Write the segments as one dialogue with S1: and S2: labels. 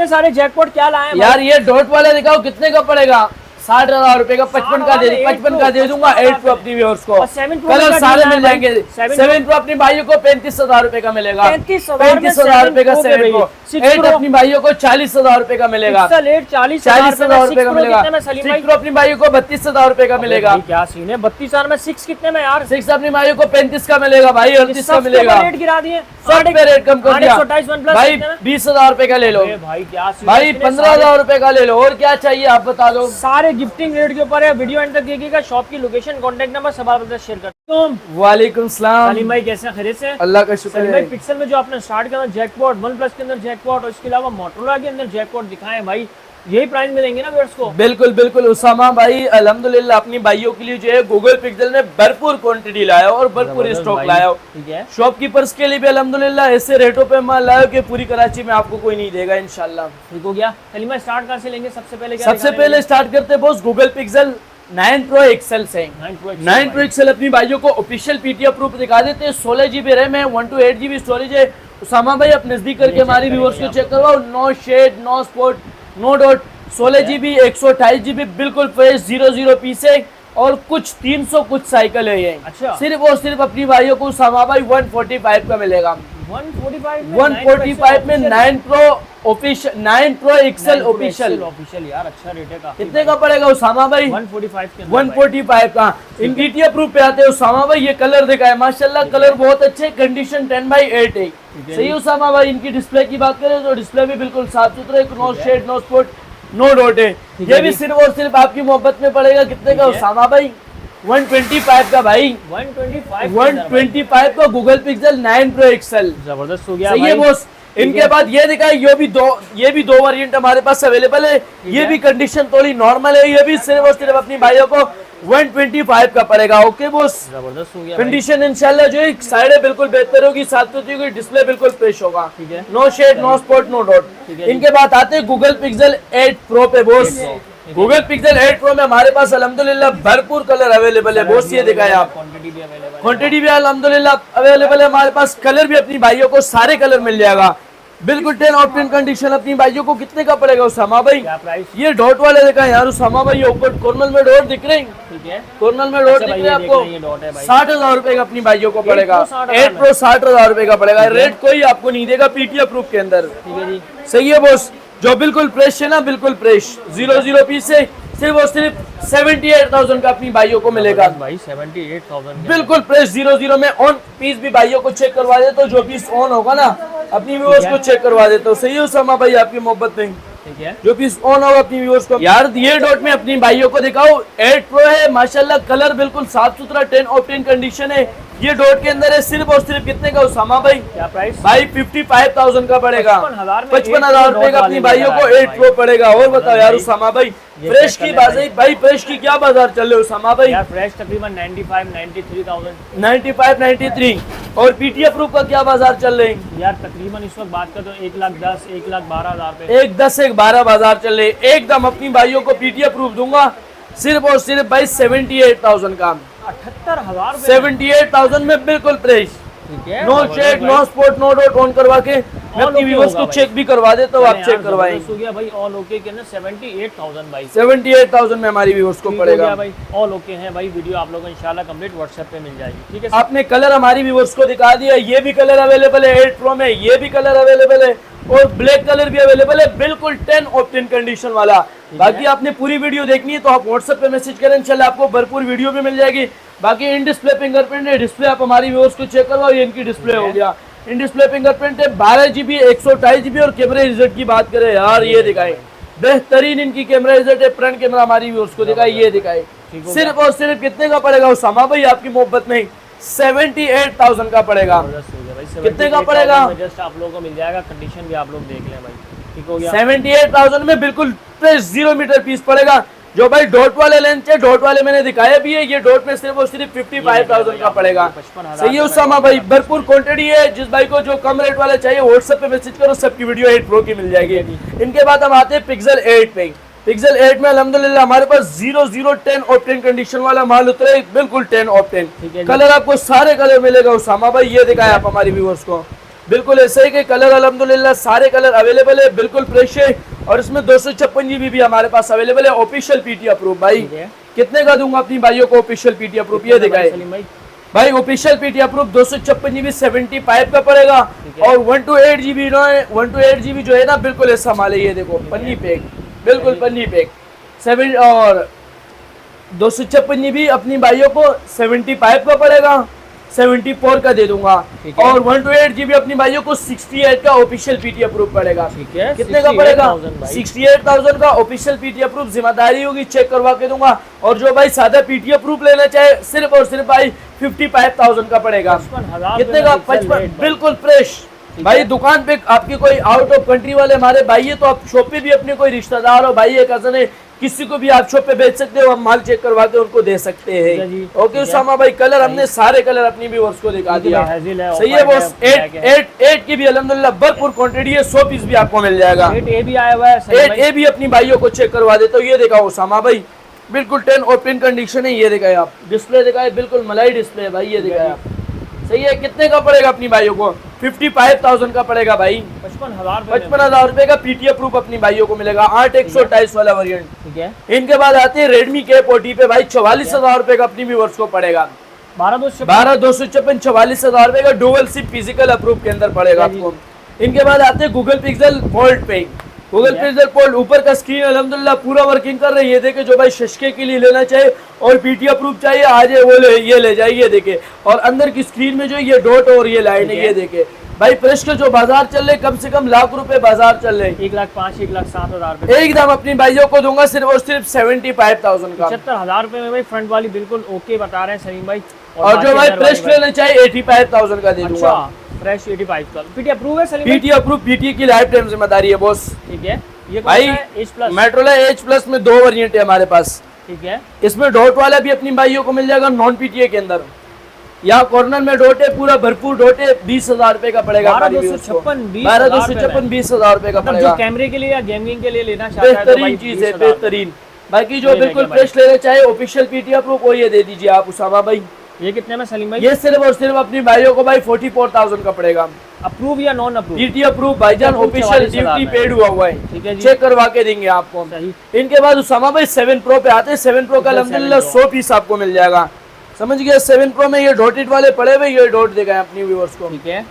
S1: इतने सारे जैकपॉट क्या लाए
S2: यार? ये डॉट वाला दिखाओ कितने का पड़ेगा? 60,000 रुपए का, 55 का दे दूंगा 8 प्रो अपनी व्यूअर्स को। कलर सारे मिल जाएंगे। 7 प्रो अपनी भाइयों को 35,000 रुपए का मिलेगा। 35,000 रुपए का 7 प्रो। 8 अपनी भाइयों को 40,000 रुपए का मिलेगा। 40,000 रुपए का मिलेगा। 6 प्रो अपनी भाइयों को 32,000 रुपए का मिलेगा।
S1: क्या सीन है? 32,000 में 6 कितने में यार?
S2: 6 अपनी भाइयों को 35 का मिलेगा भाई, 38 का मिलेगा।
S1: रेट गिरा दिए,
S2: रेट कम कर दिया भाई। 20,000 रुपए का ले लो
S1: भाई। क्या
S2: भाई? 15,000 रुपए का ले लो। और क्या चाहिए आप बता दो।
S1: सारे गिफ्टिंग रेट के ऊपर है। वीडियो एंड तक देखिएगा। शॉप की लोकेशन, कॉन्टेक्ट नंबर सब आप शेयर करते हैं।
S2: वालेकुम सलाम
S1: सलीम भाई, कैसे हैं? खैरियत से?
S2: अल्लाह का शुक्र है।
S1: भाई पिक्सल में जो आपने स्टार्ट किया जैकपॉट, वन प्लस के अंदर जैकपॉट और इसके अलावा मोटोरोला के अंदर जैकपॉट दिखाएं भाई, यही प्राइस में देंगे ना व्यूअर्स को?
S2: बिल्कुल बिल्कुल उसामा भाई, अल्हम्दुलिल्लाह अपनी भाइयों के लिए जो है गूगल पिक्सल में भरपूर क्वांटिटी लाया और भरपूर स्टॉक लाया।
S1: ठीक है।
S2: शॉपकीपर्स के लिए भी अल्हम्दुलिल्लाह ऐसे रेटों पे माल लाया कि पूरी कराची में आपको कोई नहीं देगा इंशाल्लाह।
S1: ठीक हो गया। सलीम भाई स्टार्ट कहाँ से लेंगे? सबसे पहले
S2: सबसे पहले स्टार्ट करते हैं boss Google Pixel 9 pro XL से। 9 प्रो एक्सेल अपनी भाइयों को ऑफिशियल पीटीएफ प्रूफ दिखा देते हैं। 16 GB रैम है, 128 GB स्टोरेज है। उसामा भाई आप नजदीक करके हमारी व्यूअर्स को चेक करवाओ। No shade, no spot, no dot. 16 GB 128 GB बिल्कुल फ्रेश 00 पीस है और कुछ 300 कुछ साइकिल है ये।
S1: अच्छा।
S2: सिर्फ और सिर्फ अपनी भाइयों को उसामा भाई 145 का मिलेगा। 145 में 9 pro official, 9 pro XL official
S1: यार अच्छा रेट है का।
S2: कितने का पड़ेगा उसामा भाई? 145 का। इन पीटीएफ प्रूफ पे आते हैं उसामा भाई। ये कलर देखा है माशाल्लाह, कलर बहुत अच्छे, कंडीशन 10/8 है। सही उसामा भाई। इनकी डिस्प्ले की बात करें तो डिस्प्ले भी बिल्कुल साफ सुथरा, no shade, no spot, no dot है। ये भी सिर्फ और सिर्फ आपकी मोहब्बत में पड़ेगा कितने का उसामा भाई? 125 का भाई। 125 का गूगल पिक्सल 9 प्रो एक्सेल।
S1: जबरदस्त हो गया।
S2: सही है बॉस। इनके बाद ये दिखाए, ये भी दो वेरिएंट हमारे पास अवेलेबल है। ये भी कंडीशन थोड़ी नॉर्मल है। ये भी सिर्फ और सिर्फ अपनी भाइयों को 125 का पड़ेगा। ओके बॉस,
S1: जबरदस्त हो गया।
S2: कंडीशन इंशाल्लाह जो है साइड बिल्कुल बेहतर होगी, साथ होगी, डिस्प्ले बिल्कुल फ्रेश होगा।
S1: ठीक है।
S2: No shade, no spot, no dot. इनके बाद आते हैं गूगल पिक्सल 8 प्रो पे बॉस। गूगल पिक्सल 8 प्रो में हमारे पास अल्हम्दुलिल्लाह भरपूर कलर अवेलेबल है बॉस। ये दिखाया आप, क्वांटिटी भी अल्हम्दुलिल्लाह अवेलेबल है हमारे पास। कलर भी अपनी भाइयों को सारे कलर मिल जाएगा बिल्कुल 10 आउट 10 कंडीशन। अपनी भाइयों को कितने का पड़ेगा उसामा भाई? ये डॉट वाले देखा यार उसामा भाई, ये ऊपर कॉर्नर में डॉट दिख रहे हैं।
S1: ठीक है।
S2: कॉर्नर में डॉट दिख रहे हैं आपको। 60,000 रुपए का अपनी भाइयों को पड़ेगा। 8 प्रो 60,000 रुपए का पड़ेगा। रेट कोई आपको नहीं देगा पीटीएफ प्रूफ के अंदर।
S1: ठीक है जी।
S2: सही है बॉस। जो बिल्कुल फ्रेश है ना, बिल्कुल फ्रेश 00 पीस से सिर्फ और सिर्फ 78,000 का अपनी भाइयों को मिलेगा
S1: भाई। 78,000
S2: बिल्कुल फ्रेश 00 में। ऑन पीस भी भाइयों को चेक करवा देता हूँ। जो पीस ऑन होगा ना अपनी व्यूअर्स को चेक करवा देता हूँ। सही है उसामा भाई आपकी मोहब्बत में।
S1: ठीक है।
S2: जो पीस ऑन होगा अपनी व्यूअर्स को यार ये डॉट में अपनी भाइयों को दिखाओ। 8 प्रो है माशाल्लाह, कलर बिल्कुल साफ सुथरा 10 आउट 10 कंडीशन है। ये डॉट के अंदर है। सिर्फ और सिर्फ कितने का उसामा भाई?
S1: क्या प्राइस
S2: भाई? 55,000 का पड़ेगा। 55,000 रुपए का अपनी भाइयों को 8 प्रो पड़ेगा। और बताओ यार उसामा भाई, फ्रेश की बात भाई, फ्रेश की क्या बाजार चल रहे हो उसामा भाई?
S1: यार फ्रेश तकरीबन 93,000
S2: 93 और पीटीएफ प्रूफ का क्या बाजार चल रहे हैं?
S1: यार तकरीबन इस वक्त बात कर तो 1,10,000 1,12,000 पे,
S2: 1,10 1,12 बाजार चल रहे। एकदम अपनी भाइयों को पीटीएफ प्रूफ दूंगा सिर्फ और सिर्फ भाई 78,000 का।
S1: 78,000
S2: 78,000 में बिल्कुल फ्रेश।
S1: ठीक है।
S2: No shade, no spot, no dot. On करवा के मैं अपनी व्यूअर्स को चेक भी करवा देता हूँ। आप चेक करवाएंगे।
S1: हो गया भाई। ऑल ओके के अंदर 78,000 भाई।
S2: 78,000 में हमारी व्यूअर्स को पड़ेगा
S1: भाई। ऑल ओके है भाई। वीडियो आप लोगों को इंशाल्लाह कंप्लीट व्हाट्सएप पे मिल जाएगी। ठीक है।
S2: आपने कलर हमारी व्यूअर्स को दिखा दिया। ये भी कलर अवेलेबल है 8 प्रो में। ये भी कलर अवेलेबल है और ब्लैक कलर भी अवेलेबल है बिल्कुल 10 आउट 10 कंडीशन वाला। बाकी आपने पूरी वीडियो देखनी है तो आप व्हाट्सएप पे मैसेज करें, इंशाल्लाह आपको भरपूर वीडियो भी मिल जाएगी। बाकी इन डिस्प्ले फिंगरप्रिंट है। डिस्प्ले आप हमारी व्यूअर्स को चेक करवाओ। ये इनकी डिस्प्ले हो गया। इन डिस्प्ले फिंगरप्रिंट है। 12 GB 128 GB और कैमरे रिजल्ट की बात करें यार, ये दिखाए बेहतरीन इनकी कैमरा रिजल्ट है। फ्रंट कैमरा हमारी व्यूअर्स को दिखाए, ये दिखाए। सिर्फ और सिर्फ कितने का पड़ेगा उसामा भाई आपकी मोहब्बत में? 78,000 का पड़ेगा। कितने का पड़ेगा?
S1: जस्ट आप लोगों को मिल जाएगा। कंडीशन भी आप लोग देख लें भाई। ठीक हो गया।
S2: 78,000 में बिल्कुल 0 मीटर पीस पड़ेगा। जो भाई डॉट वाले लेंथ है, डॉट वाले मैंने दिखाया भी है। ये डॉट में सिर्फ और सिर्फ 55,000 का पड़ेगा। सही है उसामा भाई। भरपूर क्वांटिटी है। जिस भाई को जो कम रेट वाला चाहिए व्हाट्सएप पे मैसेज करो, सबकी वीडियो 8 प्रो की मिल जाएगी। इनके बाद हम आते हैं पिक्सल 8 पे। पिक्सल 8 में अल्हम्दुलिल्लाह हमारे पास 00 10 आउट 10 कंडीशन वाला माल उतरे बिल्कुल 10 आउट 10। कलर आपको सारे कलर मिलेगा उसामा भाई। ये दिखाया आप हमारी व्यूअर्स को। बिल्कुल ऐसे ही के कलर अल्हम्दुलिल्लाह सारे कलर अवेलेबल है, बिल्कुल फ्रेश है। और इसमें 256 GB भी हमारे पास अवेलेबल है, ऑफिशियल पीटी अप्रूव। भाई
S1: ठीक है।
S2: कितने का दूंगा अपनी भाइयों को ऑफिशियल पीटी अप्रूव? ये दिखाए
S1: सलीम भाई,
S2: भाई ऑफिशियल पीटी अप्रूव 256 GB 75 का पड़ेगा।
S1: ठीक है।
S2: और 128 GB 128 GB जो है ना, बिल्कुल ऐसा माल है। ये देखो पन्नी पैक, बिल्कुल पन्नी पैक 7 और 256 GB अपनी भाइयों को 75 का पड़ेगा, 74 का दे दूंगा।
S1: ठीक है।
S2: और 128 GB अपनी भाइयों को 68 का ऑफिशियल पीटी अप्रूव पड़ेगा।
S1: ठीक है।
S2: कितने का पड़ेगा?
S1: 68,000 भाई।
S2: 68,000 का ऑफिशियल पीटी अप्रूव, जिम्मेदारी होगी चेक करवा के दूंगा। और जो भाई सादा पीटी अप्रूव लेना चाहे सिर्फ और सिर्फ भाई 55,000 का पड़ेगा।
S1: 55,000
S2: कितने का? 55, बिल्कुल फ्रेश। भाई दुकान पे आपके कोई आउट ऑफ कंट्री वाले हमारे भाई है तो आप शॉप पे भी अपने कोई रिश्तेदार हो, भाई है, कजन है, किसी को भी आप शॉप पे बेच सकते हो, हम माल चेक करवा के उनको दे सकते
S1: ठीक है
S2: हैं।
S1: जी,
S2: ओके
S1: ठीक है।
S2: उसामा भाई, कलर हमने सारे कलर अपनी व्यूअर्स को दिखा दिया।
S1: हैजिल है,
S2: सही है
S1: ऑफ-वाइट
S2: बॉस।
S1: है, ब्लैक है।
S2: 8 की भी अल्हम्दुलिल्लाह भरपूर क्वांटिटी है, 100 पीस भी आपको मिल जाएगा।
S1: 8A भी आया हुआ है सलीम
S2: 8
S1: भाई।
S2: ए भी अपनी भाइयों को चेक करवा देता हूँ। ये दिखाओ उसामा भाई, बिल्कुल 10 ओपन कंडीशन है। ये दिखाए आप, डिस्प्ले दिखाए, बिल्कुल मलाई डिस्प्ले है भाई। ये दिखाए आप, सही है। कितने का पड़ेगा अपनी भाइयों को? 55,000 का पड़ेगा भाई।
S1: 55,000
S2: 55,000 रुपए का पीटी अप्रूव अपनी भाइयों को मिलेगा। 8/128 वाला वेरिएंट।
S1: ठीक है।
S2: इनके बाद आते हैं रेडमी के 40 पे भाई, 44,000 रुपए का अपनी व्यूअर्स को पड़ेगा। 12,256 44,000 रुपए का डुअल सिम फिजिकल अप्रूव के अंदर पड़ेगा आपको। इनके बाद आते हैं गूगल पिक्सल फोल्ड पे। गूगल पिक्सल फोल्ड ऊपर का स्क्रीन अल्हम्दुलिल्लाह पूरा वर्किंग कर रही है। ये देखे जो भाई शशके के लिए लेना चाहिए और पीटी अप्रूव चाहिए, आज वो ये ले जाइए। देखे और अंदर की स्क्रीन में जो ये डॉट और ये लाइन है, ये देखे भाई। प्रेस के जो बाजार चल रहे कम से कम लाख रुपए बाजार चल रहे,
S1: 1,05,000 1,07,000 रुपए।
S2: एकदम अपनी भाइयों को दूंगा सिर्फ और सिर्फ 75,000 का।
S1: 75,000 रुपए में भाई फ्रंट वाली बिल्कुल ओके बता रहे हैं सलीम भाई।
S2: और जो
S1: बाकी
S2: भाई
S1: अंदर
S2: प्रेस
S1: वाली
S2: लेना चाहिए 85,000 का दे दूंगा।
S1: अच्छा, फ्रेश 85 का पीटी अप्रूव है सलीम भाई।
S2: पीटी अप्रूव, पीटी की लाइफ टाइम जिम्मेदारी है बॉस।
S1: ठीक है। ये
S2: भाई
S1: H+
S2: मेट्रोला H+ में 2 वेरिएंट है हमारे पास।
S1: ठीक है।
S2: इसमें डॉट वाला भी अपनी भाइयों को मिल जाएगा नॉन पीटीए के अंदर। यहाँ कॉर्नर में डॉट है, पूरा भरपूर डॉट है। 20,000 रुपए का पड़ेगा।
S1: 12,256
S2: 20,000 रुपए का
S1: मतलब
S2: पड़ेगा।
S1: जो कैमरे के लिए या गेमिंग के लिए लेना चाहता है तो
S2: बेहतरीन
S1: भाई
S2: चीज है,
S1: 20,000
S2: बेहतरीन। बाकी जो
S1: ये
S2: बिल्कुल
S1: देखें भाई।
S2: फ्रेश लेना चाहे ऑफिशियल पीटी अप्रूव वो ये दे दीजिए आप उसामा भाई।
S1: ये कितने में सलीम भाई?
S2: ये सिर्फ और सिर्फ अपनी भाइयों को भाई 44,000 का पड़ेगा।
S1: अप्रूव या नॉन अप्रूव?
S2: पीटी अप्रूव भाईजान, ऑफिशियल
S1: 44,000
S2: ड्यूटी
S1: में।
S2: पेड हुआ है।
S1: ठीक है जी।
S2: चेक करवा के देंगे आपको।
S1: सही।
S2: इनके बाद उसामा भाई 7 प्रो पे आते हैं। 7 प्रो का अल्हम्दुलिल्लाह 100 पीस आपको मिल जाएगा। समझ गए? 7 प्रो में ये डॉटेड वाले पड़े हुए, ये डॉट दिखाएं अपनी व्यूअर्स को।
S1: ठीक है।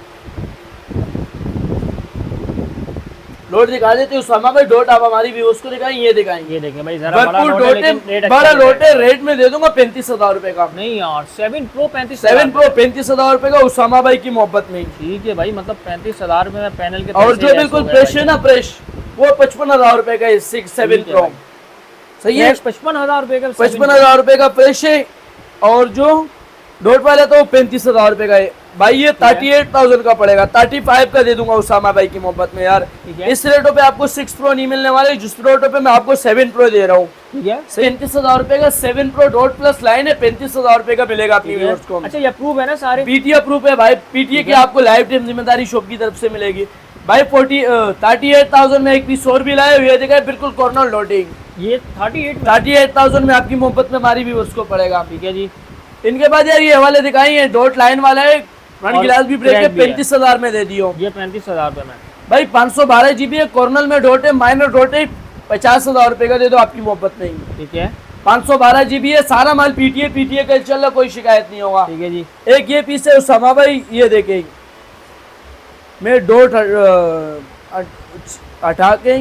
S2: डॉट दिखा देते हैं उसामा भाई। डॉट आप हमारी व्यूअर्स को दिखाएं, ये दिखाएं।
S1: ये देखें भाई, जरा बड़ा
S2: भरपूर
S1: नोट है
S2: डॉट
S1: लेकिन
S2: है,
S1: रेट अच्छा
S2: बड़ा
S1: है।
S2: डॉट है। रेट में दे दूंगा 35,000 रुपए का।
S1: नहीं यार, 7 प्रो 35,000
S2: 7 प्रो 35,000 रुपए का उसामा भाई की मोहब्बत में।
S1: ठीक है भाई, मतलब 35,000 रुपए में पैनल के
S2: और
S1: पैसे
S2: जो
S1: लेस
S2: बिल्कुल
S1: हो गए
S2: फ्रेश
S1: भाई।
S2: है ना, फ्रेश, वो 55,000 रुपए का है। 7
S1: ठीक है
S2: प्रो
S1: भाई।
S2: सही है।
S1: फ्रेश 55,000 रुपए का
S2: 55,000 रुपए का फ्रेश है। और जो डॉट वाला तो 35,000 रुपए का है भाई। ये 38,000 का पड़ेगा। 35 का दे दूंगा उसामा भाई की मोहब्बत में यार।
S1: ठीक है।
S2: इस रेटों पे आपको 6 प्रो नहीं मिलने वाले, जिस रेटों पे मैं आपको 7 प्रो दे रहा हूँ।
S1: ठीक है।
S2: 35,000 रुपए का 7 प्रो डॉट प्लस लाइन है। 35,000 रुपए का मिलेगा अपनी
S1: ठीक है।
S2: व्यूअर्स को।
S1: अच्छा, ये अप्रूव है ना सारे?
S2: पीटीए अप्रूव है भाई। पीटीए की आपको लाइफ टाइम जिम्मेदारी शॉप की तरफ से मिलेगी भाई। 38,000 में एक पीस और भी लाए हुए दिखाए, बिल्कुल कॉर्नर लोडिंग।
S1: ये 38 में।
S2: 38,000 में आपकी मोहब्बत में हमारी व्यूअर्स को पड़ेगा।
S1: ठीक है जी।
S2: इनके बाद यार ये वाले दिखाई है, डॉट लाइन वाला है, फ्रंट
S1: और
S2: गिलास भी ब्रेक है।
S1: crack भी है।
S2: 35,000 में दे दियो
S1: ये 35,000 रुपए में।
S2: भाई। 512 GB है, कॉर्नर में डॉट है, माइनर डॉट है। 50,000 रुपए का दे दो आपकी मोहब्बत में ही।
S1: ठीक है।
S2: 512 GB है, सारा माल पीटीए का चल रहा, कोई शिकायत नहीं होगा।
S1: ठीक है जी।
S2: एक ये पीस है उसामा भाई, ये देखे मैं डॉट हटा के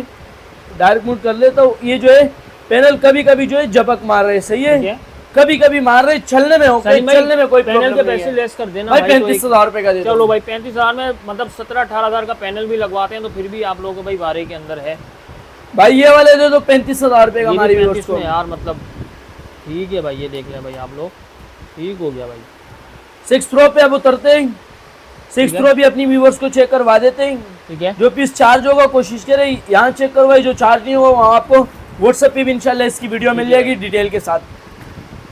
S2: डायरेक्ट मूड कर लेता हूँ। ये जो है पैनल कभी कभी जो है झपक मार रहे, सही
S1: ठीक
S2: है,
S1: है।
S2: कभी कभी मार रहे, चलने में हो,
S1: सही भाई,
S2: चलने में कोई
S1: पैनल के
S2: प्रॉब्लम नहीं
S1: पैसे
S2: है
S1: लेस कर देना
S2: भाई।
S1: भाई। तो एक-
S2: 35,000 रुपए का दे दो।
S1: चलो भाई, 35,000 में मतलब 17-18,000 का पैनल भी लगवाते हैं तो फिर भी आप लोगों को भाई बारह के अंदर है
S2: भाई। ये वाले दे दो 35,000 रुपए का
S1: ये भी
S2: हमारी
S1: 35
S2: व्यूअर्स को।
S1: में यार, मतलब ठीक है भाई। ये देख लें भाई आप लोग, ठीक हो गया भाई।
S2: 6 प्रो पे अब उतरते हैं। 6 प्रो भी अपनी व्यूअर्स को चेक करवा देते हैं।
S1: ठीक है।
S2: जो पीस चार्ज होगा कोशिश करें यहाँ चेक करवाई, जो चार्ज नहीं होगा वहाँ आपको व्हाट्सएप पे भी इंशाल्लाह इसकी वीडियो मिल जाएगी डिटेल के साथ।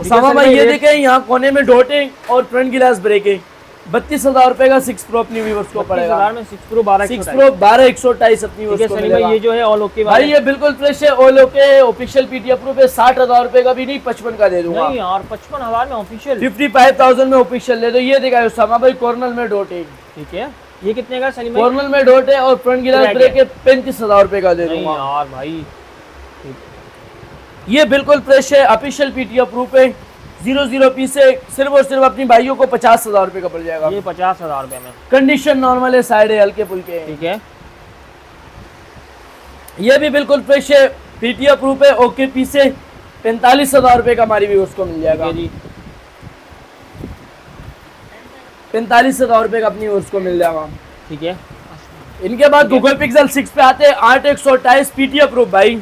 S2: उसामा भाई ये देखें, यहाँ कोने में डॉट है और फ्रंट गिलास ब्रेक है। 32,000 रुपए का 6 प्रो अपनी व्यूअर्स को पड़ेगा।
S1: 30,000 में 6 प्रो 12
S2: 6 प्रो 12,128 अपनी
S1: ठीक है
S2: व्यूअर्स को
S1: सलीम भाई।
S2: मिलेगा।
S1: ये जो है ऑल ओके
S2: भाई ये बिल्कुल फ्रेश है, ऑल ओके है, ऑफिशियल पीटी अप्रूव है। 60,000 रुपए का भी नहीं, 55 का दे दूंगा।
S1: नहीं यार, 55,000 में ऑफिशियल।
S2: 55,000 में ऑफिशियल ले दो। ये दिखाए उसामा भाई, कॉर्नर में डॉट है।
S1: ठीक है। ये कितने का सलीम भाई?
S2: फॉर्मल में डॉट है और फ्रंट गिलास
S1: Crack
S2: ब्रेक है, 35,000 रुपए का दे
S1: नहीं
S2: दूंगा।
S1: यार भाई,
S2: ये बिल्कुल फ्रेश है, ऑफिशियल पीटी अप्रूव है, 00 पीस है, सिर्फ और सिर्फ अपनी भाइयों को 50,000 रुपए का पड़ जाएगा।
S1: ये 50,000 रुपए में।
S2: कंडीशन नॉर्मल है, साइड है, हल्के फुल्के है।
S1: ठीक है,
S2: ये भी बिल्कुल फ्रेश है, पीटी अप्रूव है, ओके पीस है, 45,000 रुपए का हमारी व्यूअर्स को मिल जाएगा
S1: जी।
S2: 45,000 रुपए का अपनी व्यूअर्स को मिल जाएगा।
S1: ठीक है,
S2: इनके बाद गूगल पिक्सल 6 पे आते हैं, 8/128 पीटी अप्रूव भाई।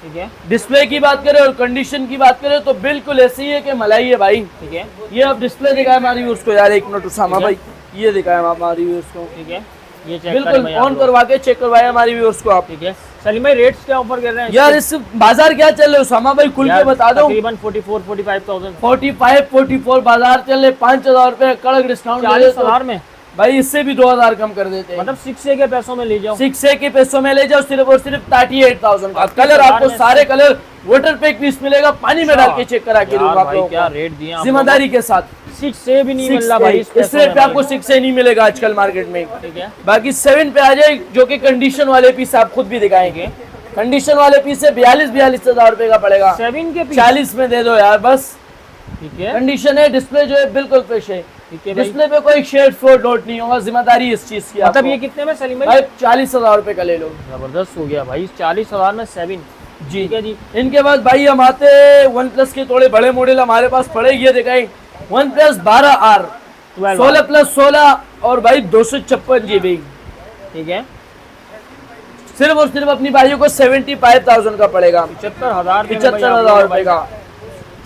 S1: ठीक है,
S2: डिस्प्ले की बात करें और कंडीशन की बात करें तो बिल्कुल ऐसी ही है कि मलाई है भाई।
S1: ठीक है,
S2: ये अब डिस्प्ले दिखाए हमारी व्यूअर्स को यार, एक मिनट उसामा भाई, ये दिखाए हमारी व्यूअर्स को,
S1: ठीक है, ये चेक
S2: बिल्कुल ऑन करवा के चेक करवाए हमारी व्यूअर्स को आप।
S1: ठीक है सलीम भाई, रेट्स क्या ऑफर कर रहे हैं
S2: यार इस बाजार क्या चल रहे हो उसामा भाई, खुल के बता दो।
S1: तकरीबन 44-45,000,
S2: 45-44 बाजार चल रहे, 5,000 रुपए कड़क डिस्काउंट
S1: 40,000 में।
S2: भाई, इससे भी 2,000 कम कर देते हैं।
S1: मतलब 6A के पैसों में ले जाओ,
S2: 6A के पैसों में ले जाओ, सिर्फ और सिर्फ 38,000 का कलर, आपको सारे कलर वाटर पैक पीस मिलेगा, पानी में डाल के चेक करा के दूंगा आप लोगों
S1: क्या
S2: को,
S1: रेट दिया
S2: जिम्मेदारी के साथ।
S1: 6A भी नहीं मिल रहा भाई
S2: इस रेट पे आपको 6A नहीं मिलेगा आजकल मार्केट में।
S1: ठीक है,
S2: बाकी 7 पे आ जाए, जो कि कंडीशन वाले पीस आप खुद भी दिखाएंगे। कंडीशन वाले पीस से 42,000 रुपए का पड़ेगा,
S1: 7 के पीस।
S2: 40 में दे दो यार बस।
S1: ठीक है,
S2: कंडीशन है, डिस्प्ले जो है बिल्कुल फ्रेश है,
S1: ठीक है भाई।
S2: डिस्प्ले पे कोई शेड फ्लोर डॉट नहीं होगा, जिम्मेदारी इस चीज की।
S1: मतलब
S2: आपको।
S1: ये कितने में सलीम भाई?
S2: भाई 40,000 रुपए का ले लो।
S1: जबरदस्त हो गया भाई, 40,000 में 7।
S2: जी
S1: ठीक है जी।
S2: इनके बाद भाई हम आते वन प्लस के थोड़े बड़े मॉडल हमारे पास पड़े, ये दिखाई वन प्लस 12R 16+16 और भाई 256 GB।
S1: ठीक है,
S2: सिर्फ और सिर्फ अपनी भाइयों को 75,000 का पड़ेगा,
S1: 75,000
S2: 75,000 रुपए का,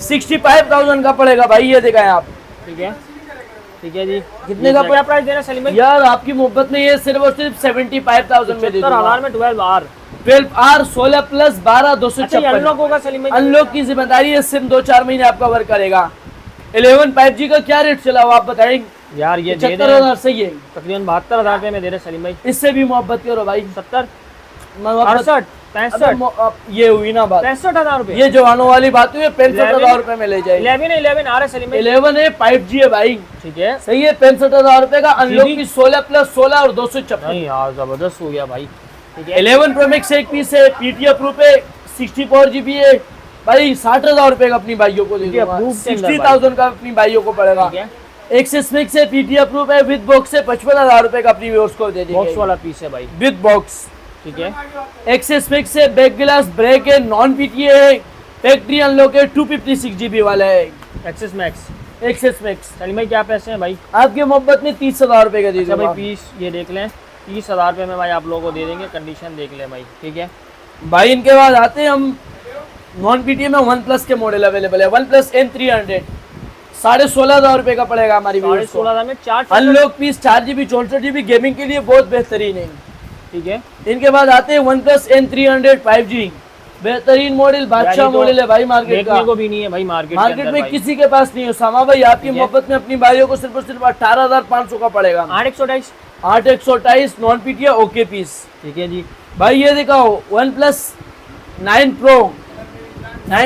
S2: 65,000 का पड़ेगा भाई, ये दिखाएं आप।
S1: ठीक है, ठीक है जी।
S2: कितने का
S1: क्या प्राइस दे रहे हैं सलीम भाई?
S2: यार आपकी मोहब्बत में ये सिर्फ और सिर्फ 75,000 में दे दूंगा।
S1: 75,000 में 12R
S2: 12R 16+12
S1: अच्छा, ये
S2: 256।
S1: अनलॉक होगा सलीम भाई?
S2: अनलॉक की जिम्मेदारी है, सिम 2-4 महीने आपका वर्क करेगा। 11 5G का क्या रेट चला हुआ आप बताएंगे?
S1: यार ये दे रहे हैं
S2: 75,000 सही है,
S1: तकरीबन 72,000 रुपए में दे रहे हैं सलीम भाई।
S2: इससे भी मोहब्बत करो भाई।
S1: 70,
S2: मोहब्बत-
S1: 68, 65,
S2: अब ये हुई ना बात,
S1: 65,000 रुपए।
S2: ये जवानों वाली बात हुई है, 65,000 रुपए में ले जाएगी।
S1: 11 आ रहे सलीम भाई।
S2: 11 है 5G है भाई,
S1: ठीक है,
S2: सही है, 65,000 रुपए का। अनलॉक
S1: जी।
S2: की 16+16 और 256।
S1: नहीं यार जबरदस्त हो गया भाई। ठीक है,
S2: 11 Pro Max एक पीस है, पीटी अप्रूव है, 64 GB है भाई, 60,000 रुपए का अपनी भाइयों को दे
S1: PT
S2: दूंगा,
S1: approved के अंदर
S2: 60,000 का अपनी भाइयों को पड़ेगा।
S1: ठीक है,
S2: एक्सेस मैक्स है, पीटी अप्रूव है, विद बॉक्स है, 55,000 रुपए का अपनी व्यूअर्स को दे
S1: बॉक्स
S2: देंगे
S1: वाला पीस है भाई।
S2: With box.
S1: ठीक है,
S2: एक्सेस मैक्स है, बैक गिलास ब्रेक है, नॉन पीटी है, फैक्ट्री अनलॉक है, 256 GB वाला है
S1: XS Max.
S2: XS Max.
S1: Salim भाई क्या पैसे हैं भाई?
S2: आपकी मोहब्बत में 30,000 रुपए का दे
S1: अच्छा
S2: दूंगा
S1: भाई, पीस ये देख लें, 30,000 रुपए में भाई आप लोगों को दे देंगे। कंडीशन देख लें भाई। ठीक है
S2: भाई। इनके बाद आते हैं हम नॉन पीटी में, वन प्लस के मॉडल अवेलेबल है, वन प्लस N300 16,500 रुपए का पड़ेगा हमारी व्यूअर्स को।
S1: 16,000 में 4।
S2: Unlock piece 4GB 64GB gaming के लिए बहुत बेहतरीन है।
S1: ठीक है,
S2: इनके बाद आते हैं वन प्लस N300 5G, बेहतरीन मॉडल, बादशाह मॉडल है भाई मार्केट
S1: देखने
S2: का।
S1: को भी नहीं है भाई मार्केट
S2: मार्केट में किसी के पास नहीं है सामा भाई, आपकी मोहब्बत में अपनी भाइयों को सिर्फ और सिर्फ 18,500 का पड़ेगा।
S1: 8/128।
S2: 8/128 नॉन पीटी ओके पीस।
S1: ठीक है जी,
S2: भाई ये दिखाओ वन प्लस 9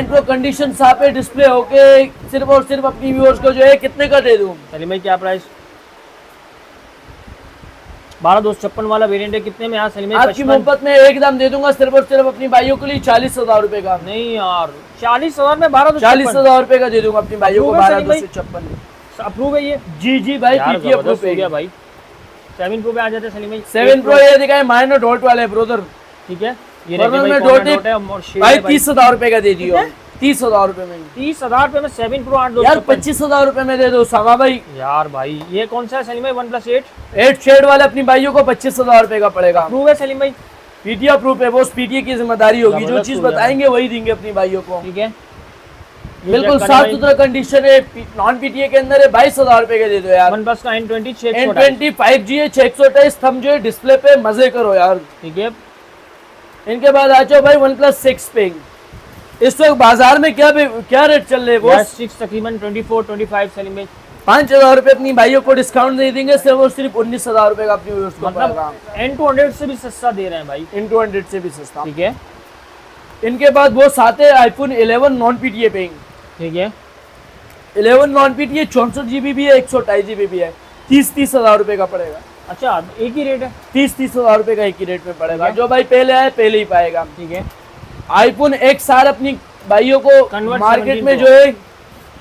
S2: Pro कंडीशन साफ है, डिस्प्ले ओके, सिर्फ और सिर्फ अपनी व्यूअर्स को जो है कितने का दे दूं?
S1: सलीम भाई क्या प्राइस? 12/256 वाला वेरिएंट है, कितने में यार सलीम भाई?
S2: आपकी मोहब्बत में एकदम दे दूंगा सिर्फ और सिर्फ अपनी भाइयों के लिए 40,000 रुपए का।
S1: नहीं यार, 40,000 में 12/256
S2: 40,000 रुपए का दे दूंगा अपनी भाइयों को,
S1: अप्रूव है सलीम भाई?
S2: 12,256।
S1: अप्रूव है ये?
S2: जी भाई,
S1: यार
S2: पीटी अप्रूव
S1: जबरदस्त हो
S2: है
S1: गया भाई। 7 Pro पे आ जाते हैं सलीम भाई।
S2: 7 Pro ये दिखाए माइनर डॉट वाले ब्रदर।
S1: ठीक है, ये
S2: कॉर्नर
S1: देखिए
S2: में
S1: भाई,
S2: डॉट
S1: डॉट है और शेड
S2: भाई
S1: है भाई।
S2: 30,000 रुपए का दे दियो, 30,000 रुपए में।
S1: 30,000 रुपए में 7 Pro
S2: यार
S1: 8/256।
S2: 25,000 रुपए में दे दो सामा भाई।
S1: यार भाई ये कौन सा है सलीम भाई? 1+8
S2: 8 शेड वाले अपनी भाइयों को 25,000 रुपए का पड़ेगा।
S1: अप्रूव है सलीम भाई?
S2: पीटी अप्रूव है, वो पीटी की जिम्मेदारी होगी, जो
S1: जबरदस्त
S2: चीज
S1: हो गया
S2: बताएंगे वही देंगे अपनी भाइयों को।
S1: ठीक है, ये
S2: बिल्कुल
S1: check
S2: साफ
S1: करें
S2: सुथरा कंडीशन है, नॉन पीटीए के अंदर है, 22,000 रुपए के दे दो यार।
S1: भाई। OnePlus का N20
S2: N20 5G है, 628 थंब जो है डिस्प्ले पे, मजे करो यार।
S1: ठीक है,
S2: इनके बाद आ जाओ भाई वन प्लस 6 पे। इस वक्त बाजार में क्या रेट चल रहे हैं वो?
S1: 6 तकरीबन 24-25 सलीम भाई।
S2: 5,000 रुपए अपनी भाइयों को डिस्काउंट दे देंगे, सिर्फ और सिर्फ 19,000 रुपए का अपनी व्यूअर्स को
S1: मतलब
S2: पड़ेगा।
S1: N200 से भी सस्ता दे रहे हैं भाई।
S2: N200 से भी सस्ता।
S1: ठीक है,
S2: इनके बाद वो साथ है आईफोन 11 नॉन पीटीए पे।
S1: ठीक है,
S2: 11 नॉन पीटीए 64 GB भी है, 128 GB भी है, 30,000 रुपए का पड़ेगा।
S1: अच्छा एक ही रेट है?
S2: 30 हजार रुपए का एक ही रेट में पड़ेगा।
S1: ठीक है।
S2: जो भाई पहले आए पहले ही पाएगा।
S1: ठीक है।
S2: आईफोन XR अपनी भाइयों को
S1: Convert
S2: मार्केट
S1: 17
S2: में
S1: Pro।
S2: जो है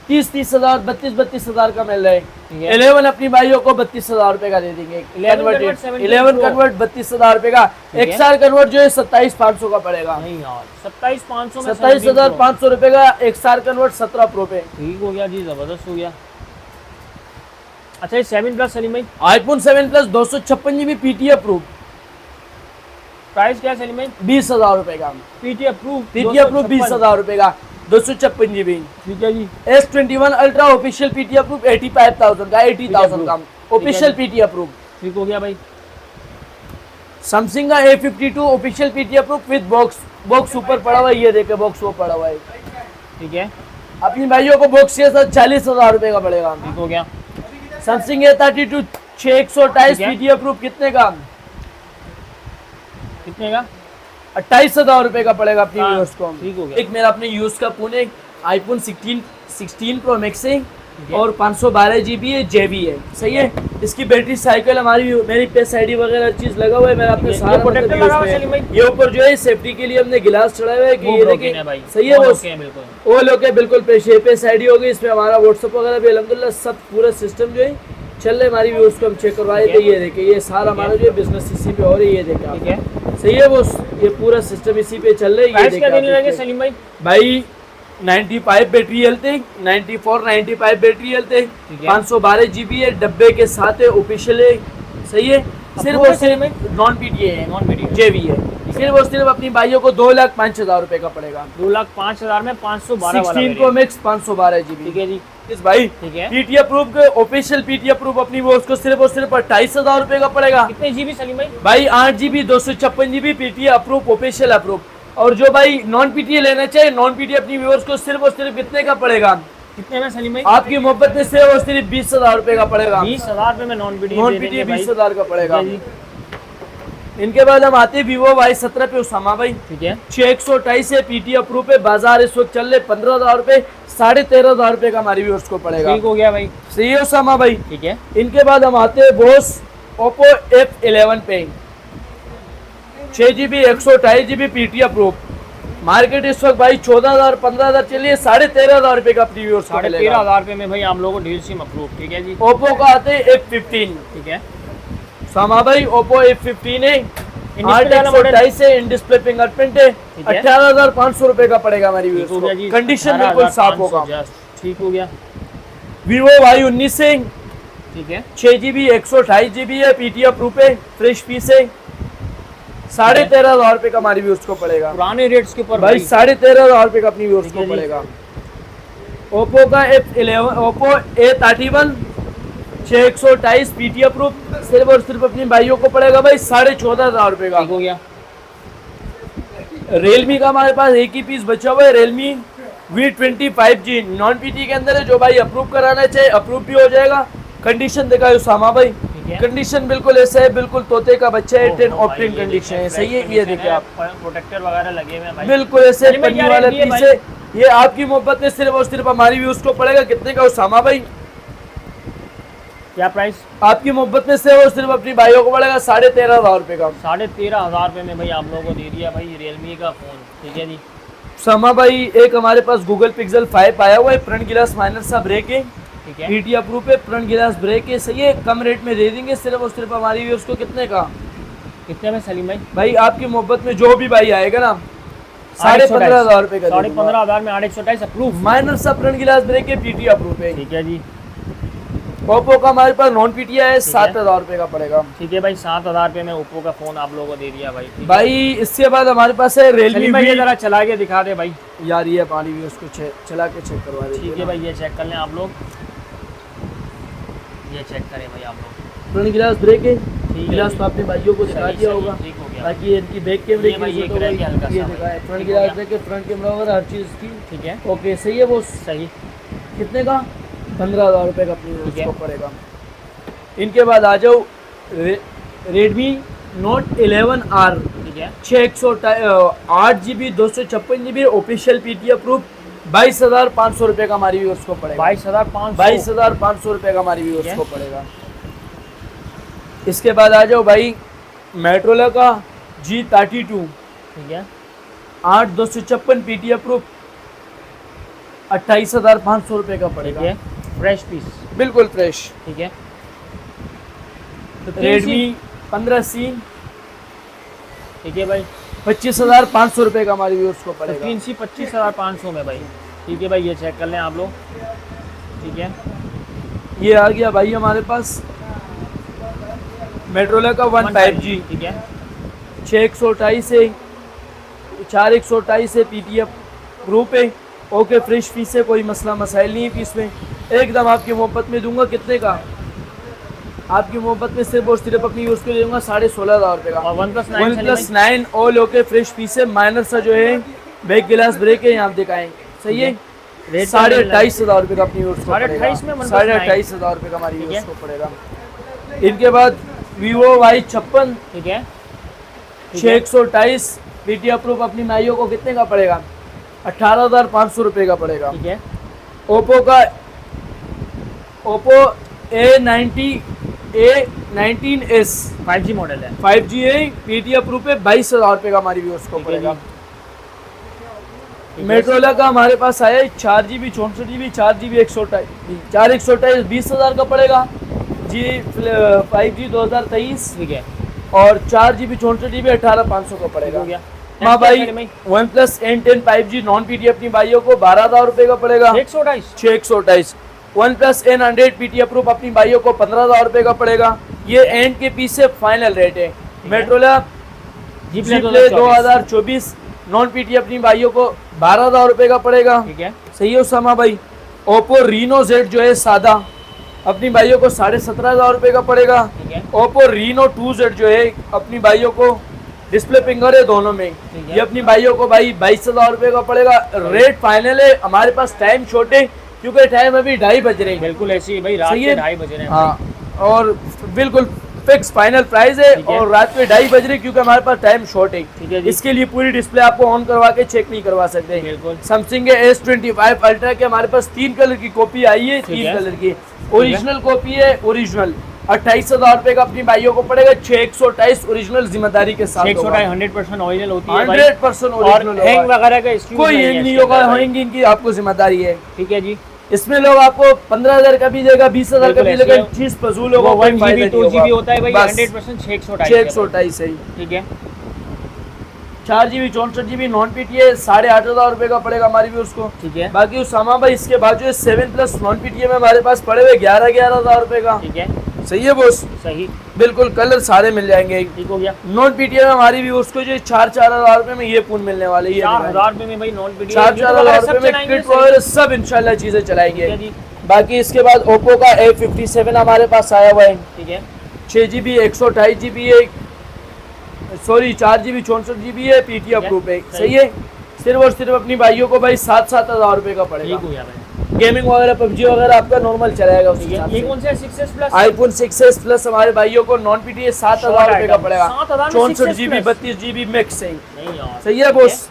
S2: 30 हजार 32 हजार का मिल रहा है।
S1: ठीक है।
S2: 11 अपनी भाइयों को 32 हजार रुपए का दे देंगे।
S1: 11 convert 17
S2: 11
S1: Pro।
S2: कन्वर्ट 32 हजार रुपए का।
S1: ठीक है।
S2: XR कन्वर्ट जो है 27,500 का पड़ेगा।
S1: नहीं यार 27,500 में
S2: 27,500 रुपए का। XR कन्वर्ट 17 प्रो पे।
S1: ठीक हो गया जी, जबरदस्त हो गया। अच्छा ये 7 प्लस सलीम भाई,
S2: iPhone 7 plus 256 GB PT approve,
S1: price क्या है सलीम भाई?
S2: 20,000 रुपए का।
S1: पीटी अप्रूव,
S2: PT अप्रूव 20,000 रुपए का, 256 GB।
S1: ठीक है जी।
S2: S21 ultra official PT approve 85,000 का, 80,000 का ऑफिशियल PT अप्रूव।
S1: ठीक हो गया भाई।
S2: सैमसंग का A52 official PT approve with box. Box ऊपर पड़ा हुआ है, ये देखे बॉक्स वो पड़ा हुआ है।
S1: ठीक है।
S2: अपनी भाइयों को बॉक्स के साथ 40,000 रुपए का पड़ेगा।
S1: ठीक हो गया।
S2: सैमसंग A32 628
S1: ठीक है।
S2: PT अप्रूव कितने का?
S1: कितने का?
S2: 28,000 रुपए का पड़ेगा अपनी
S1: हाँ,
S2: व्यूअर्स को।
S1: ठीक हो गया।
S2: एक मेरा अपने यूज का फोन है आईफोन 16 प्रो मैक्स है
S1: है।
S2: और 512 GB है, JB है, सही है। इसकी बैटरी साइकिल हमारी मेरी फेस आईडी वगैरह हर चीज लगा हुआ है मेरा अपने
S1: ये
S2: सारा
S1: प्रोटेक्टर
S2: मतलब
S1: लगा हुआ
S2: use
S1: है
S2: में।
S1: सलीम भाई?
S2: ये ऊपर जो है सेफ्टी के लिए हमने गिलास चढ़ाए हुए हैं कि
S1: वो
S2: ये
S1: broken
S2: देखिए
S1: है भाई,
S2: सही है
S1: वो
S2: वो
S1: okay है बिल्कुल।
S2: वो लोग है बिल्कुल फेस आईडी होगी इसमें। हमारा व्हाट्सएप वगैरह भी अल्हम्दुलिल्लाह सब पूरा सिस्टम जो है चल रहे। हमारी व्यूज को हम चेक करवाए थे, ये देखिए ये सारा हमारा जो है बिजनेस इसी पे हो रही है, ये देखिए
S1: ठीक
S2: आप।
S1: है।
S2: सही है वो ये पूरा सिस्टम इसी पे चल रहा है। ये
S1: प्राइस क्या
S2: देखिए
S1: देने
S2: आप
S1: लगे
S2: इसमें।
S1: सलीम भाई?
S2: भाई 95 बैटरी हेल्थ है, 95 बैटरी हेल्थ है,
S1: ठीक है।
S2: 512 GB है, डब्बे के साथ है, ऑफिशियल है, सही है। सिर्फ
S1: Approve
S2: और
S1: है
S2: सिर्फ
S1: सलीम
S2: नॉन PTA है,
S1: नॉन पीटी
S2: JB है। सिर्फ और सिर्फ अपनी भाइयों को 2,05,000 रुपए का पड़ेगा।
S1: 2,05,000 में 512 वाला
S2: 16 प्रो मैक्स 512 GB।
S1: ठीक है जी।
S2: इस भाई
S1: ठीक है।
S2: PT अप्रूव के ऑफिशियल PT अप्रूव अपनी वो उसको सिर्फ और सिर्फ 28,000 रुपए का पड़ेगा।
S1: कितने जीबी सलीम भाई?
S2: भाई 8 GB 256 GB PT approve official approve. और जो भाई नॉन PTA लेना चाहिए नॉन PTA अपनी व्यूअर्स को सिर्फ और सिर्फ कितने का पड़ेगा?
S1: कितने में सलीम भाई?
S2: आपकी मोहब्बत में सिर्फ और सिर्फ 20,000 रुपए का पड़ेगा।
S1: 20,000 रुपए में नॉन पीटी
S2: नॉन PTA 20,000 का पड़ेगा।
S1: जी।
S2: इनके बाद हम आते हैं वीवो Y17 पे उसामा भाई,
S1: ठीक है।
S2: 628 है, PT अप्रूव है, बाजार इस वक्त चल रहे 15,000 रुपए, 13,500 रुपए का हमारी व्यूअर्स को पड़ेगा।
S1: ठीक हो गया भाई।
S2: सही है उसामा भाई।
S1: ठीक है।
S2: इनके बाद हम आते हैं बोस ओप्पो F11 पे, 6 GB 128 GB PT approve. Market इस वक्त भाई 14,000 15,000 चलिए 13,500 रुपए का अपनी व्यूअर्स को मिलेगा।
S1: 13,500 रुपए में भाई आप लोगों को डील सिम अप्रूव। ठीक है जी।
S2: ओप्पो का आते हैं F15।
S1: ठीक है।
S2: सामा भाई ओप्पो F15 है,
S1: डिस्प्ले वाला मॉडल।
S2: 828 है, इन डिस्प्ले फिंगरप्रिंट है,
S1: ठीक है।
S2: 18,500 रुपए का पड़ेगा हमारी
S1: ठीक हो गया जी।
S2: व्यूअर्स को। कंडीशन बिल्कुल साफ
S1: 18,500
S2: होगा।
S1: just। ठीक हो गया।
S2: वीवो Y19 है,
S1: ठीक है।
S2: 6 GB 128 GB है, PT अप्रूव है, फ्रेश पीस है, 13,500 रुपए का हमारी व्यूअर्स को पड़ेगा।
S1: पुराने रेट्स के ऊपर
S2: भाई 13,500 रुपए का अपनी व्यूअर्स
S1: ठीक
S2: को
S1: है जी।
S2: पड़ेगा। ओप्पो का F11 Oppo A31 628 PT approve सिर्फ और सिर्फ अपनी भाइयों को पड़ेगा भाई 14,500 रुपए का।
S1: ठीक हो गया।
S2: रियलमी का हमारे पास एक ही पीस बचा हुआ है, रियलमी V25G नॉन PT के अंदर है। जो भाई अप्रूव कराना चाहिए अप्रूव भी हो जाएगा। कंडीशन देखा है उसामा भाई,
S1: ठीक है।
S2: कंडीशन बिल्कुल ऐसा है, बिल्कुल तोते का बच्चा है, 10
S1: ओह भाई,
S2: ऑप्टिन
S1: ये
S2: कंडीशन है,
S1: देखिए,
S2: सही है।
S1: फ्रेश
S2: ये
S1: कंडीशन
S2: देखिए
S1: है,
S2: आप
S1: प्रोटेक्टर वगैरह लगे हुए हैं भाई।
S2: बिल्कुल ऐसे
S1: सलीम भाई,
S2: पन्नी
S1: क्या
S2: वाला
S1: रेट दिए
S2: पीस है। ये आपकी मोहब्बत में सिर्फ और सिर्फ हमारी व्यूज को पड़ेगा कितने का उसामा भाई?
S1: क्या प्राइस?
S2: आपकी मोहब्बत में सिर्फ और सिर्फ अपनी भाइयों को पड़ेगा 13,500 रुपए का।
S1: 13,500 रुपए में भाई आप लोगों को दे दिया भाई रियलमी का फोन। ठीक है जी।
S2: समा भाई एक हमारे पास गूगल पिक्सल 5 आया हुआ है, फ्रंट गिलास माइनर सा ब्रेक है,
S1: ठीक है।
S2: PT अप्रूव है, फ्रंट गिलास ब्रेक है, सही है। कम रेट में दे देंगे सिर्फ और सिर्फ हमारी व्यूअर्स को कितने का?
S1: कितने में सलीम भाई?
S2: भाई आपकी मोहब्बत में जो भी भाई आएगा ना 15,500 रुपए का।
S1: 15,500 में 828 अप्रूव।
S2: माइनर सा फ्रंट गिलास ब्रेक है, PT अप्रूव है।
S1: ठीक है जी।
S2: ओप्पो का हमारे पास नॉन PT है, 7,000 रुपए का पड़ेगा।
S1: ठीक है भाई। 7,000 रुपए में ओप्पो का फोन आप लोगों को दे दिया भाई। ठीक है।
S2: भाई इसके बाद हमारे पास है
S1: सलीम भाई ये
S2: रियलमी।
S1: जरा चला के दिखा दे भाई।
S2: यार ये पानी भी उसको चला के चेक करवा दे।
S1: ठीक है भाई, ये चेक कर लें आप लोग, ये चेक करें भाई आप लोग।
S2: फ्रंट गिलास ब्रेक है,
S1: ठीक है
S2: गिलास
S1: जी।
S2: तो आपने भाइयों को दिखा
S1: सही,
S2: दिया
S1: सही,
S2: होगा
S1: ठीक हो गया।
S2: ताकि इनकी बैक कैमरे
S1: ये भाई
S2: की
S1: ये
S2: फोटो
S1: क्रैक है हल्का
S2: ये
S1: सा
S2: दिखा है।
S1: भाई।
S2: फ्रंट
S1: ठीक हो
S2: गिलास
S1: गया।
S2: ब्रेक है, फ्रंट कैमरा वगैरह हर चीज़ की
S1: ठीक है।
S2: ओके सही है। वो
S1: सही।
S2: कितने का? 15,000 रुपए का अपनी
S1: ठीक है।
S2: उसको पड़ेगा। इनके बाद आ जाओ रेडमी नोट 11R,
S1: ठीक है।
S2: 8 GB 256 GB official PT approve, 22,500 रुपए का हमारी व्यूअर्स को पड़ेगा।
S1: 22,500।
S2: 22,500 रुपए का हमारी व्यूअर्स
S1: ठीक है।
S2: को पड़ेगा। इसके बाद आ जाओ भाई मेट्रोला का G32
S1: ठीक है
S2: 8/256 PT अप्रूव 28,500 रुपये का
S1: ठीक
S2: पड़ेगा।
S1: है, फ्रेश पीस।
S2: बिल्कुल फ्रेश।
S1: ठीक है, तो
S2: रेडमी 15C
S1: ठीक है भाई
S2: 25,500 रुपये का हमारे व्यूअर्स को पड़ेगा।
S1: 15C 25,500 में भाई। ठीक है भाई, ये चेक कर लें आप लोग। ठीक है,
S2: ये आ गया भाई हमारे पास मेट्रोला का 15G
S1: ठीक है
S2: 6/128 से 4/128 से PTF ग्रुप है। ओके फ्रेश पीस है, कोई मसला मसाइल नहीं है पीस में। एकदम आपकी मोहब्बत में दूंगा कितने का, आपकी मोहब्बत में सिर्फ और सिर्फ अपनी यूज़ के लिए दूंगा 16,500 रुपये का।
S1: और
S2: OnePlus 9 all okay fresh piece है। माइनर सा जो है बैक गिलास ब्रेक है, यहाँ आप दिखाएं सही है।
S1: रेट
S2: 28,500 रुपये का अपनी यूज़ को
S1: 28,500 में OnePlus
S2: 28,500 रुपये का हमारी
S1: ठीक
S2: यूज़
S1: है।
S2: को पड़ेगा। इनके बाद Vivo Y56
S1: ठीक है
S2: 6/128 PT अप्रूव अपनी माइयों को कितने का पड़ेगा? 18,500 रुपये का पड़ेगा।
S1: ठीक है
S2: ओप्पो का A19s
S1: 5G मॉडल है।
S2: 5G है, PT अप्रूव पे 22,000 रुपये का हमारी व्यूअर्स को
S1: ठीक है
S2: पड़ेगा।
S1: जी। ठीक है।
S2: मेट्रोला का हमारे पास आया है 4GB 64GB 4GB 128 4/128 20,000 का पड़ेगा। जी 5G 2023
S1: ठीक है,
S2: और 4GB 64GB 18,500 का पड़ेगा।
S1: हो गया।
S2: हाँ भाई
S1: भाई
S2: OnePlus N10 5G non PT अपनी भाइयों को 12,000 रुपये का पड़ेगा। 6/128 OnePlus N100 PT अप्रूव अपनी भाइयों को 15,000 रुपये का पड़ेगा। ये एंड के पीस से फाइनल रेट है। मेट्रोला
S1: G
S2: Play
S1: Play
S2: 2024 non PT अपनी भाइयों को 12,000 रुपये का पड़ेगा।
S1: ठीक है
S2: सही है उसामा भाई। Oppo Reno Z जो है सादा अपनी भाइयों को 17,500 रुपये का पड़ेगा।
S1: ठीक है
S2: Oppo Reno 2Z जो है अपनी भाइयों को डिस्प्ले फिंगर है दोनों में,
S1: ठीक है।
S2: ये अपनी भाइयों को भाई 22,000 रुपये का पड़ेगा। रेट फाइनल है, हमारे पास टाइम छोट है क्योंकि टाइम अभी 2:30 बज रहे हैं।
S1: बिल्कुल ऐसी ही भाई, रात
S2: सही
S1: के
S2: है?
S1: 2:30 बज रहे हैं।
S2: हाँ, और बिल्कुल फिक्स फाइनल प्राइस है
S1: ठीक है।
S2: और रात के 2:30 बज रहे क्योंकि हमारे पास टाइम शॉर्ट है।
S1: ठीक है जी।
S2: इसके लिए पूरी डिस्प्ले आपको ऑन करवा के चेक नहीं करवा सकते।
S1: बिल्कुल
S2: सैमसंग के S25 अल्ट्रा के हमारे पास 3 कलर की कॉपी आई है।
S1: ठीक
S2: 3
S1: है।
S2: कलर की ओरिजिनल कॉपी है। ओरिजिनल 28,000 रुपये का अपनी भाइयों को पड़ेगा। 6/128 ओरिजिनल जिम्मेदारी के साथ
S1: 100% ओरिजिनल होती है भाई।
S2: 100%
S1: और
S2: ओरिजिनल
S1: हैंग वगैरह का excuse
S2: कोई
S1: नहीं है
S2: हैंग नहीं
S1: इसके
S2: होगा।
S1: अंदर भाई।
S2: हैंग इनकी आपको जिम्मेदारी है।
S1: ठीक है जी।
S2: इसमें लोग आपको 15,000 का भी देगा, 20,000 का भी
S1: बिल्कुल
S2: देगा,
S1: ऐसे
S2: चीज फजूल होगा।
S1: वो
S2: कोई
S1: 1
S2: फायदा
S1: GB
S2: नहीं
S1: 2
S2: होगा।
S1: GB होता है भाई।
S2: बस
S1: 100% 628
S2: 6/128 है।
S1: ठीक है
S2: 4GB 64GB नॉन PT है 8,500 रुपये का पड़ेगा हमारी भी उसको।
S1: ठीक है
S2: बाकी उसामा भाई इसके बाद जो है 7+ नॉन PT में हमारे पास पड़े हुए 11,000 रुपये का।
S1: ठीक है
S2: सही है बोस?
S1: सही।
S2: बिल्कुल कलर सारे मिल जाएंगे।
S1: ठीक हो गया।
S2: नॉन PT में हमारी भी उसको जो 4,000 रुपये में ये फोन मिलने वाले। ये
S1: 4,000 रुपये में भाई नॉन पीडी
S2: 4,000 रुपये में किट वगैरह सब इंशाल्लाह चीजें चलाएंगे।
S1: जी।
S2: बाकी इसके बाद ओप्पो का A57 हमारे पास आया हुआ है।
S1: ठीक है
S2: 6GB 128GB है, सॉरी 4GB 64GB है, PT अप्रूव है।
S1: सही।
S2: सही है। सिर्फ और सिर्फ अपनी भाइयों को भाई 7,000 रुपये का पड़ेगा।
S1: ठीक हो गया भाई।
S2: गेमिंग वगैरह PUBG वगैरह आपका नॉर्मल चलाएगा।
S1: ठीक है, ये कौन सा है? 6s plus
S2: iPhone 6s plus हमारे भाइयों को नॉन PT 7,000 रुपये का पड़ेगा।
S1: 7,000 में
S2: 64GB
S1: 6s
S2: 32GB मैक्स है।
S1: नहीं यार।
S2: सही है बोस?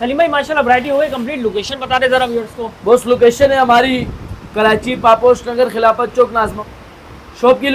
S1: सलीम भाई माशाल्लाह वैरायटी हो गई कंप्लीट। लोकेशन बता दे जरा व्यूअर्स को।
S2: बोस लोकेशन है हमारी कराची पापोश नगर खिलाफत चौक नाजमा। शॉप की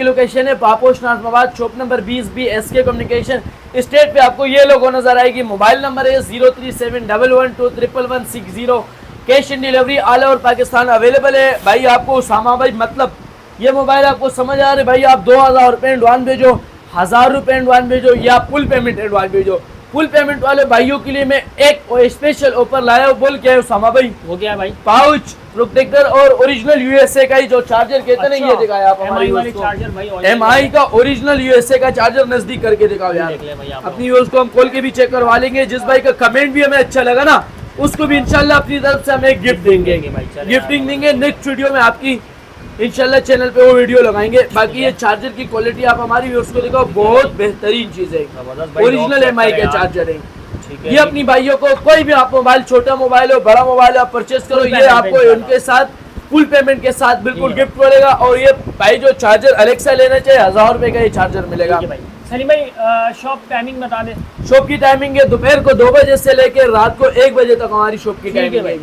S2: लोकेशन है Paposh Najmabad, shop number 20B SK communication. State पे आपको ये लोगो नजर आएगी। मोबाइल नंबर है 0371121160। Cash in delivery all over Pakistan available है। भाई आपको उसामा भाई मतलब ये मोबाइल आपको समझ आ रहे भाई, आप 2,000 रुपये एडवांस भेजो, 1,000 रुपये एडवांस भेजो या फुल पेमेंट एडवांस भेजो। फुल पेमेंट वाले भाइयों के लिए मैं एक स्पेशल ऑफर लाया हूँ। बोल क्या है उसामा भाई?
S1: हो गया भाई।
S2: पाउच प्रोटेक्टर और ओरिजिनल USA का ही जो चार्जर कहते हैं, ये दिखाया आप हमारी
S1: MI वाली
S2: को।
S1: चार्जर भाई।
S2: MI का ओरिजिनल USA का चार्जर नजदीक करके दिखाओ यार।
S1: देख ले भाई आप
S2: अपनी यूज को हम खोल के भी चेक करवा लेंगे। जिस भाई का कमेंट भी हमें अच्छा लगा ना, उसको भी इंशाल्लाह अपनी तरफ से हमें गिफ्ट देंगे।
S1: भाई चले
S2: गिफ्टिंग देंगे। नेक्स्ट वीडियो में आपकी इंशाल्लाह चैनल पे वो वीडियो लगाएंगे। बाकी ये चार्जर की क्वालिटी आप हमारी व्यूअर्स को दिखाओ, बहुत बेहतरीन चीज है।
S1: जबरदस्त भाई,
S2: ओरिजिनल
S1: डॉग
S2: MI
S1: चेक
S2: का
S1: करें
S2: चार्जर है।
S1: ठीक
S2: ये अपनी भाइयों को कोई भी आप मोबाइल, छोटा मोबाइल हो बड़ा मोबाइल हो, आप परचेस करो,
S1: Full
S2: ये
S1: payment
S2: आपको
S1: पे
S2: उनके साथ फुल पेमेंट के साथ बिल्कुल
S1: ठीक है।
S2: गिफ्ट मिलेगा। और ये भाई जो चार्जर अलेक्सा लेना चाहिए 1,000 रुपए का ये चार्जर मिलेगा।
S1: ठीक है भाई। सलीम भाई शॉप टाइमिंग बता दे।
S2: शॉप की टाइमिंग है दोपहर को 2 बजे से लेकर रात को 1 बजे तक हमारी शॉप की
S1: ठीक है
S2: टाइमिंग
S1: भाई।
S2: है।